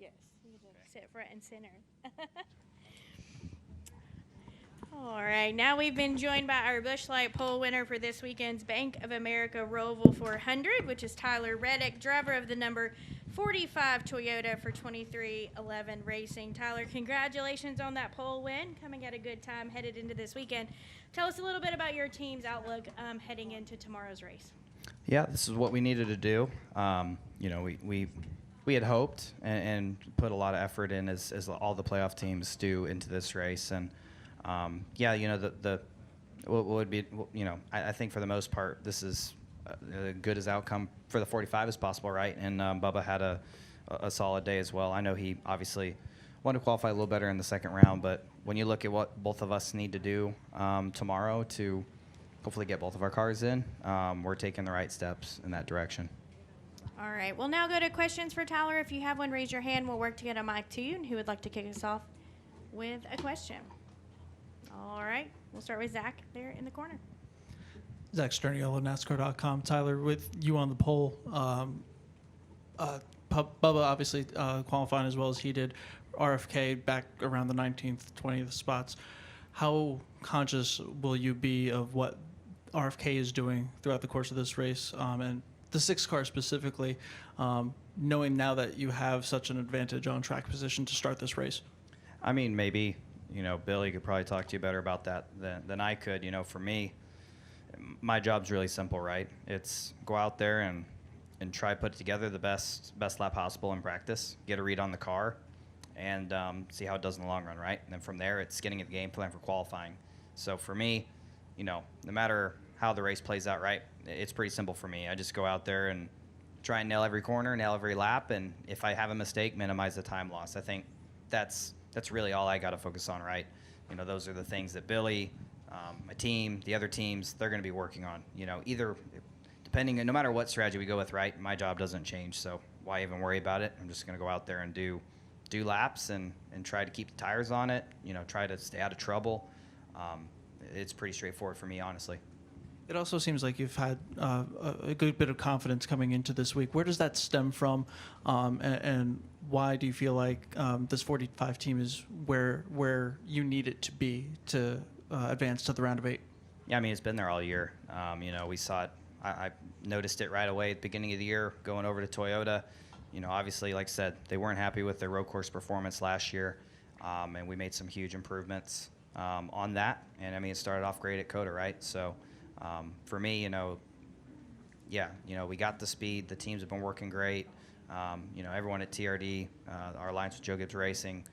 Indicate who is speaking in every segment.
Speaker 1: Yes, you just sit front and center. All right, now we've been joined by our Busch Light pole winner for this weekend's Bank of America Roval 400, which is Tyler Reddick, driver of the number 45 Toyota for 2311 Racing. Tyler, congratulations on that pole win, coming at a good time headed into this weekend. Tell us a little bit about your team's outlook heading into tomorrow's race.
Speaker 2: Yeah, this is what we needed to do. We had hoped and put a lot of effort in as all the playoff teams do into this race. And what would be, I think for the most part, this is as good as outcome for the 45 as possible, right? And Bubba had a solid day as well. I know he obviously wanted to qualify a little better in the second round, but when you look at what both of us need to do tomorrow to hopefully get both of our cars in, we're taking the right steps in that direction.
Speaker 1: All right, we'll now go to questions for Tyler. If you have one, raise your hand. We'll work to get a mic to you. And who would like to kick us off with a question? All right, we'll start with Zach there in the corner.
Speaker 3: Zach Sterniolo, NASCAR.com. Tyler, with you on the pole, Bubba obviously qualifying as well as he did. RFK back around the 19th, 20th spots. How conscious will you be of what RFK is doing throughout the course of this race, and the 6 car specifically, knowing now that you have such an advantage on track position to start this race?
Speaker 2: I mean, maybe, Billy could probably talk to you better about that than I could. For me, my job's really simple, right? It's go out there and try to put together the best lap possible in practice, get a read on the car, and see how it does in the long run, right? And then from there, it's getting a game plan for qualifying. So for me, no matter how the race plays out, right, it's pretty simple for me. I just go out there and try and nail every corner, nail every lap, and if I have a mistake, minimize the time loss. I think that's really all I got to focus on, right? Those are the things that Billy, my team, the other teams, they're going to be working on. Either depending, no matter what strategy we go with, right, my job doesn't change, so why even worry about it? I'm just going to go out there and do laps and try to keep the tires on it, try to stay out of trouble. It's pretty straightforward for me, honestly.
Speaker 3: It also seems like you've had a good bit of confidence coming into this week. Where does that stem from, and why do you feel like this 45 team is where you need it to be to advance to the round of 8?
Speaker 2: Yeah, I mean, it's been there all year. We saw it. I noticed it right away at the beginning of the year going over to Toyota. Obviously, like I said, they weren't happy with their road course performance last year, and we made some huge improvements on that. And, I mean, it started off great at COTA, right? So, for me, we got the speed. The teams have been working great. Everyone at TRD, our alliance with Joe Gibbs Racing,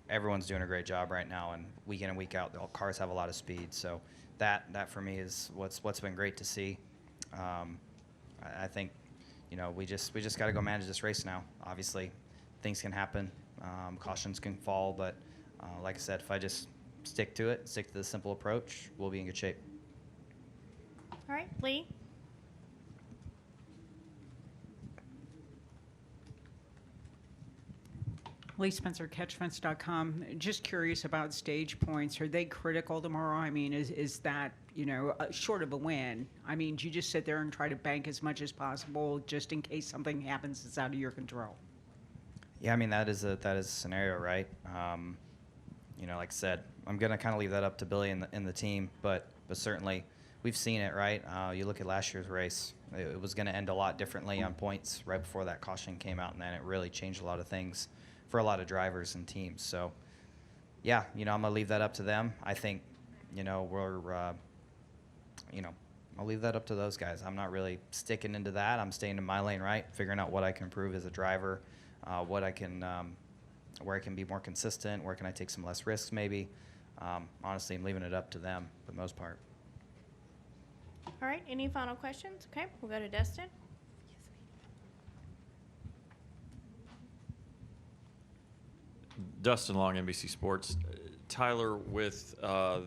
Speaker 2: everyone's doing a great job right now. And week in and week out, the cars have a lot of speed. So that for me is what's been great to see. I think, we just got to go manage this race now. Obviously, things can happen, cautions can fall, but like I said, if I just stick to the simple approach, we'll be in good shape.
Speaker 1: All right, Lee.
Speaker 4: Lee Spencer, catchfence.com. Just curious about stage points. Are they critical tomorrow? I mean, is that, short of a win? I mean, do you just sit there and try to bank as much as possible just in case something happens that's out of your control?
Speaker 2: Yeah, I mean, that is a scenario, right? Like I said, I'm going to kind of leave that up to Billy and the team, but certainly we've seen it, right? You look at last year's race. It was going to end a lot differently on points right before that caution came out, and then it really changed a lot of things for a lot of drivers and teams. So, yeah, I'm going to leave that up to them. I think, I'll leave that up to those guys. I'm not really sticking into that. I'm staying in my lane, right? Figuring out what I can improve as a driver, what I can, where I can be more consistent, where can I take some less risks maybe. Honestly, I'm leaving it up to them for the most part.
Speaker 1: All right, any final questions? Okay, we'll go to Dustin.
Speaker 5: Dustin Long, NBC Sports. Tyler, with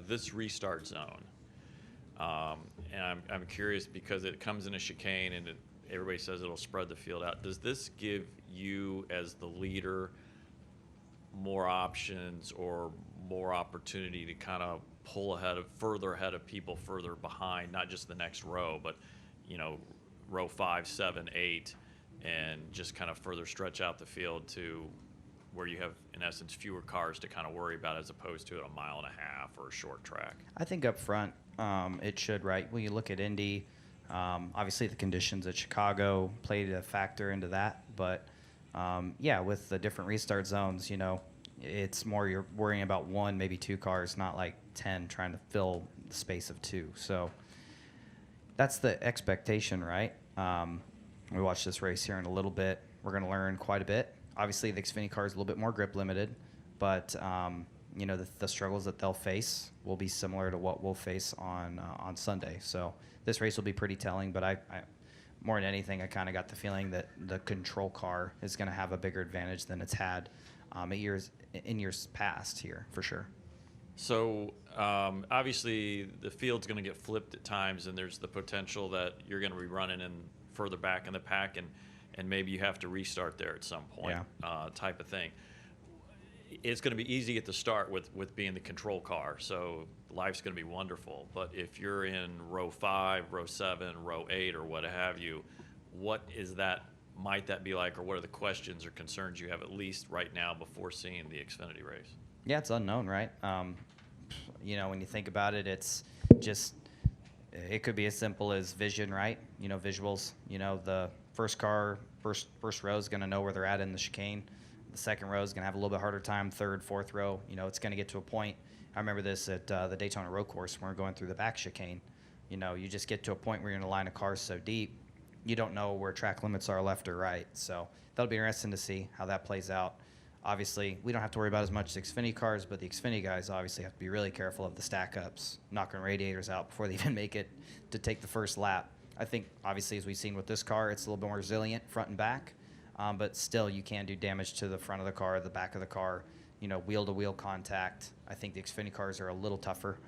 Speaker 5: this restart zone, and I'm curious because it comes in a chicane and everybody says it'll spread the field out. Does this give you, as the leader, more options or more opportunity to kind of pull further ahead of people further behind, not just the next row, but row 5, 7, 8, and just kind of further stretch out the field to where you have, in essence, fewer cars to kind of worry about as opposed to a 1.5 mile or a short track?
Speaker 2: I think up front, it should, right? When you look at Indy, obviously the conditions at Chicago played a factor into that. But, yeah, with the different restart zones, you know, it's more you're worrying about 1, maybe 2 cars, not like 10 trying to fill the space of 2. So that's the expectation, right? We watch this race here in a little bit. We're going to learn quite a bit. Obviously, the Xfinity car is a little bit more grip limited, but you know, the struggles that they'll face will be similar to what we'll face on Sunday. So this race will be pretty telling, but I more than anything, I kind of got the feeling that the control car is going to have a bigger advantage than it's had in years past here, for sure.
Speaker 5: So obviously the field's going to get flipped at times, and there's the potential that you're going to be running in further back in the pack, and maybe you have to restart there at some point, type of thing. It's going to be easy at the start with being the control car, so life's going to be wonderful. But if you're in row 5, row 7, row 8, or what have you, what is that? Might that be like, or what are the questions or concerns you have at least right now before seeing the Xfinity race?
Speaker 2: Yeah, it's unknown, right? You know, when you think about it, it's just, it could be as simple as vision, right? You know, visuals. You know, the first row is going to know where they're at in the chicane. The second row is going to have a little bit harder time. Third, fourth row, you know, it's going to get to a point. I remember this at the Daytona Road Course when we're going through the back chicane. You know, you just get to a point where you're in a line of cars so deep, you don't know where track limits are left or right. So that'll be interesting to see how that plays out. Obviously, we don't have to worry about as much the Xfinity cars, but the Xfinity guys obviously have to be really careful of the stack-ups, knocking radiators out before they even make it to take the first lap. I think, obviously, as we've seen with this car, it's a little bit more resilient front and back, but still you can do damage to the front of the car, the back of the car, you know, wheel-to-wheel contact. I think the Xfinity cars are a little tougher,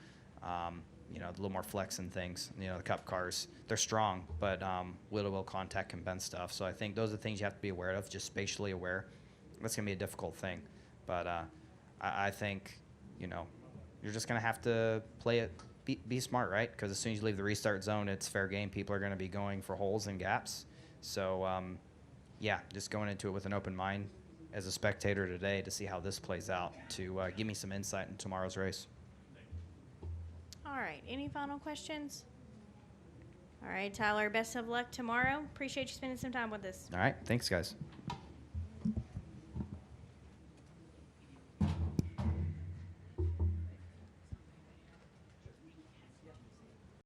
Speaker 2: you know, a little more flex and things. You know, the Cup cars, they're strong, but wheel-to-wheel contact can bend stuff. So I think those are the things you have to be aware of, just spatially aware. That's going to be a difficult thing. But I think, you know, you're just going to have to play it, be smart, right? Because as soon as you leave the restart zone, it's fair game. People are going to be going for holes and gaps. So, yeah, just going into it with an open mind as a spectator today to see how this plays out to give me some insight in tomorrow's race.
Speaker 1: All right. Any final questions? All right, Tyler, best of luck tomorrow. Appreciate you spending some time with us.
Speaker 2: All right. Thanks, guys.